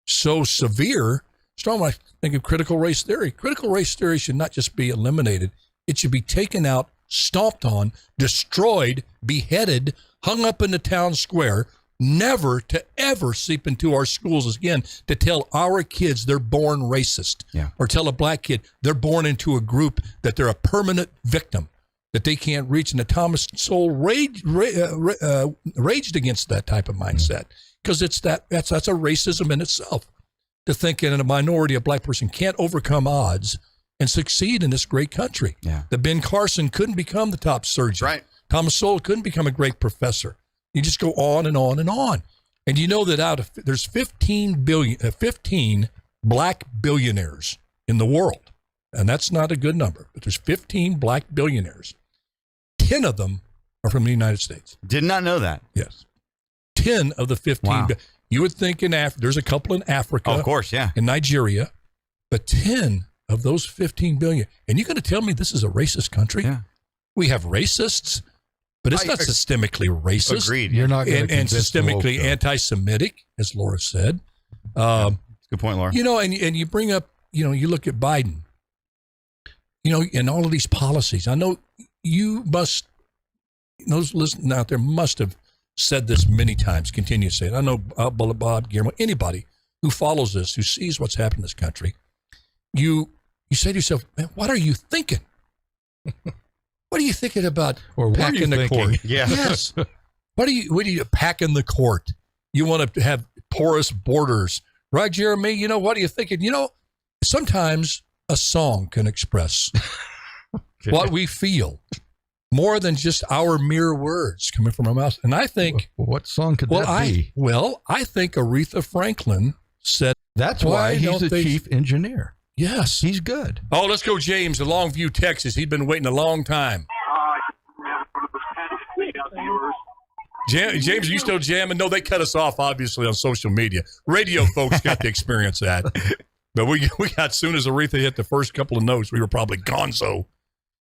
so severe. Strong when I think of critical race theory. Critical race theory should not just be eliminated. It should be taken out, stomped on, destroyed, beheaded, hung up in the town square, never to ever seep into our schools again to tell our kids they're born racist. Yeah. Or tell a black kid they're born into a group that they're a permanent victim, that they can't reach. And the Thomas Sowell raged against that type of mindset because that's a racism in itself. To think that a minority, a black person, can't overcome odds and succeed in this great country. Yeah. That Ben Carson couldn't become the top surgeon. Right. Thomas Sowell couldn't become a great professor. You just go on and on and on. And you know that there's 15 black billionaires in the world. And that's not a good number, but there's 15 black billionaires. 10 of them are from the United States. Did not know that. Yes. 10 of the 15. Wow. You would think there's a couple in Africa. Oh, of course, yeah. In Nigeria, but 10 of those 15 billion. And you're going to tell me this is a racist country? Yeah. We have racists, but it's not systemically racist. Agreed. You're not going And to systemically anti-Semitic, as Laura said. Good point, Laura. And you bring up, you look at Biden, and all of these policies. I know those listening out there must have said this many times, continue to say it. I know Bob, Guillermo, anybody who follows this, who sees what's happened in this country, you say to yourself, man, what are you thinking? What are you thinking about packing the court? Yeah. Yes. What are you packing the court? You want to have porous borders, right, Jeremy? What are you thinking? Sometimes a song can express what we feel more than just our mere words coming from our mouths. And I think, What song could that be? I think Aretha Franklin said, That's Why why he's don't the they- chief engineer. yes. He's good. Oh, let's go, James, in Longview, Texas. He'd been waiting a long time. James, are you still jamming? No, they cut us off, obviously, on social media. Radio folks got to experience that. But we got, as soon as Aretha hit the first couple of notes, we were probably gonzo.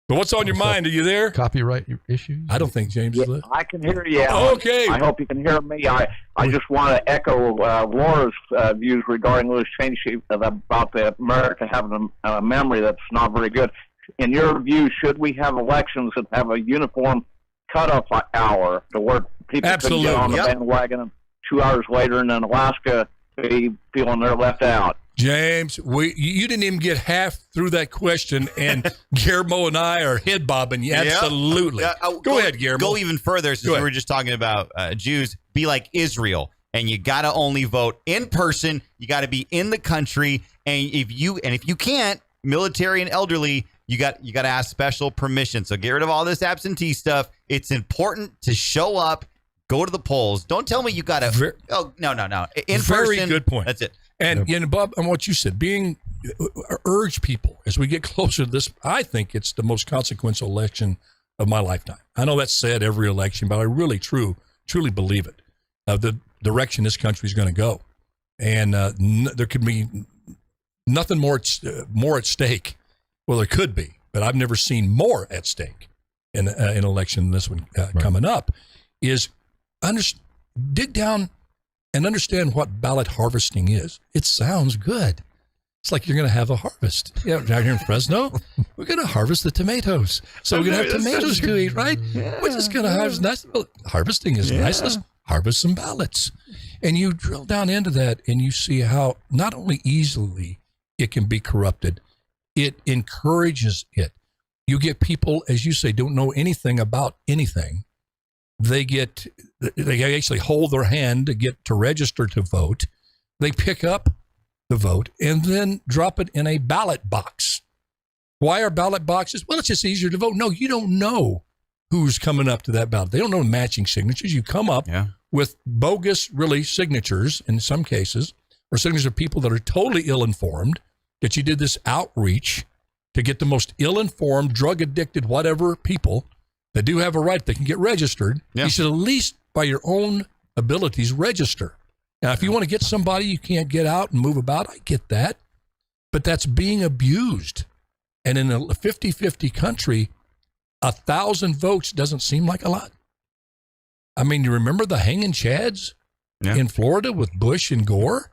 But what's on your mind? Are you there? Copyright issues? I don't think James is there. I can hear you. Alan. Okay. I hope you can hear me. I just want to echo Laura's views regarding Liz Cheney about America having a memory that's not very good. In your view, should we have elections that have a uniform cutoff hour to where people can get on the bandwagon and 2 hours later, and in Alaska, be feeling they're left out? James, you didn't even get half through that question, and Guillermo and I are head bobbing. Yeah, absolutely. Go ahead, Guillermo. Go even further, since we were just talking about Jews. Be like Israel, and you got to only vote in person. You got to be in the country, and if you can't, military and elderly, you got to ask special permission. So get rid of all this absentee stuff. It's important to show up, go to the polls. Don't tell me you got to. No. In Very person. good point. That's it. And Bob, on what you said, urge people as we get closer to this. I think it's the most consequential election of my lifetime. I know that's said every election, but I really, truly believe it. The direction this country is going to go, and there could be nothing more at stake. Well, there could be, but I've never seen more at stake in an election than this one coming up. Is dig down and understand what ballot harvesting is. It sounds good. It's like you're going to have a harvest. Yeah, down here in Fresno, we're going to harvest the tomatoes. So we're going to have tomatoes to eat, right? We're just going to harvest. Nice. Well, harvesting is nice. Let's harvest some ballots. And you drill down into that, and you see how not only easily it can be corrupted, it encourages it. You get people, as you say, don't know anything about anything. They actually hold their hand to get to register to vote. They pick up the vote and then drop it in a ballot box. Why are ballot boxes? Well, it's just easier to vote. No, you don't know who's coming up to that ballot. They don't know matching signatures. You come up with bogus, really, signatures in some cases, or signatures of people that are totally ill-informed, that you did this outreach to get the most ill-informed, drug-addicted, whatever people that do have a right, they can get registered. You should at least, by your own abilities, register. Now, if you want to get somebody you can't get out and move about, I get that. But that's being abused. And in a 50-50 country, 1,000 votes doesn't seem like a lot. I mean, you remember the hanging chads in Florida with Bush and Gore?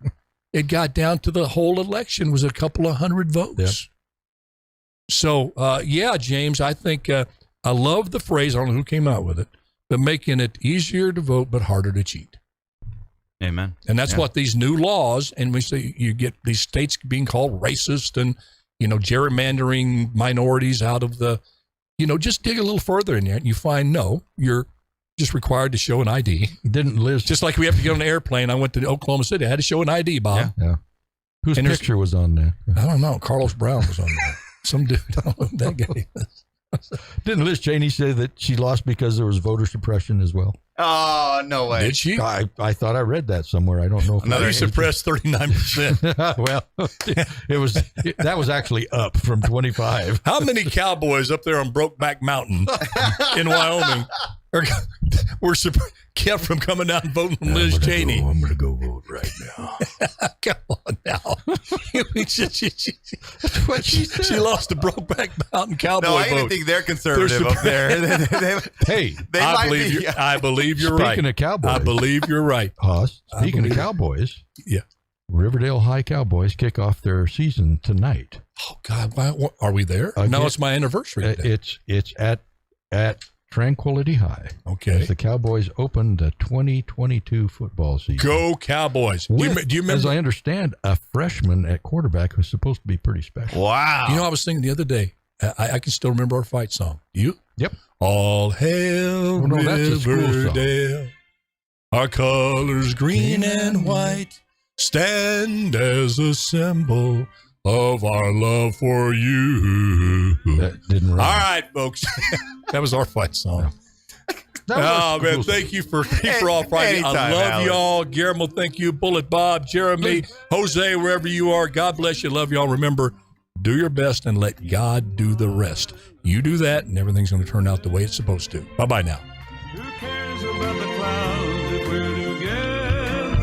It got down to the whole election was a couple of hundred votes. So, James, I think I love the phrase. I don't know who came out with it, but making it easier to vote but harder to cheat. Amen. And that's what these new laws, and we say you get these states being called racist and, gerrymandering minorities out of the, just dig a little further in there and you find, no, you're just required to show an ID. Didn't Liz? Just like we have to get on an airplane. I went to Oklahoma City. I had to show an ID, Bob. Yeah. Whose picture was on there? I don't know. Carlos Brown was on there. Some dude. I don't know who that guy is. Didn't Liz Cheney say that she lost because there was voter suppression as well? Oh, no way. Did she? I thought I read that somewhere. I don't know. If you suppressed 39%. Well, that was actually up from 25. How many cowboys up there on Brokeback Mountain in Wyoming were kept from coming out and voting for Liz Cheney? I'm going to go vote right now. Come on now. She lost the Brokeback Mountain cowboy vote. No, I vote. didn't think they're conservative up there. I believe you're right. Speaking of cowboys. I believe you're right. Speaking of cowboys. Yeah. Riverdale High Cowboys kick off their season tonight. Oh, God. Are we there? No, it's my anniversary today. It's at Tranquility High. Okay. As the Cowboys opened the 2022 football season. Go Cowboys. Do you remember? As I understand, a freshman at quarterback who's supposed to be pretty special. Wow. I was thinking the other day, I can still remember our fight song. You? Yep. All hail Riverdale. Our colors green and white stand as a symbol of our love for you. That didn't rhyme. All right, folks. That was our fight song. That was Oh, man, cool. thank you for all Friday. I Anytime, love Alex. y'all. Guillermo, thank you. Bullet Bob, Jeremy, Jose, wherever you are. God bless you. Love y'all. Remember, do your best and let God do the rest. You do that, and everything's going to turn out the way it's supposed to. Bye-bye now.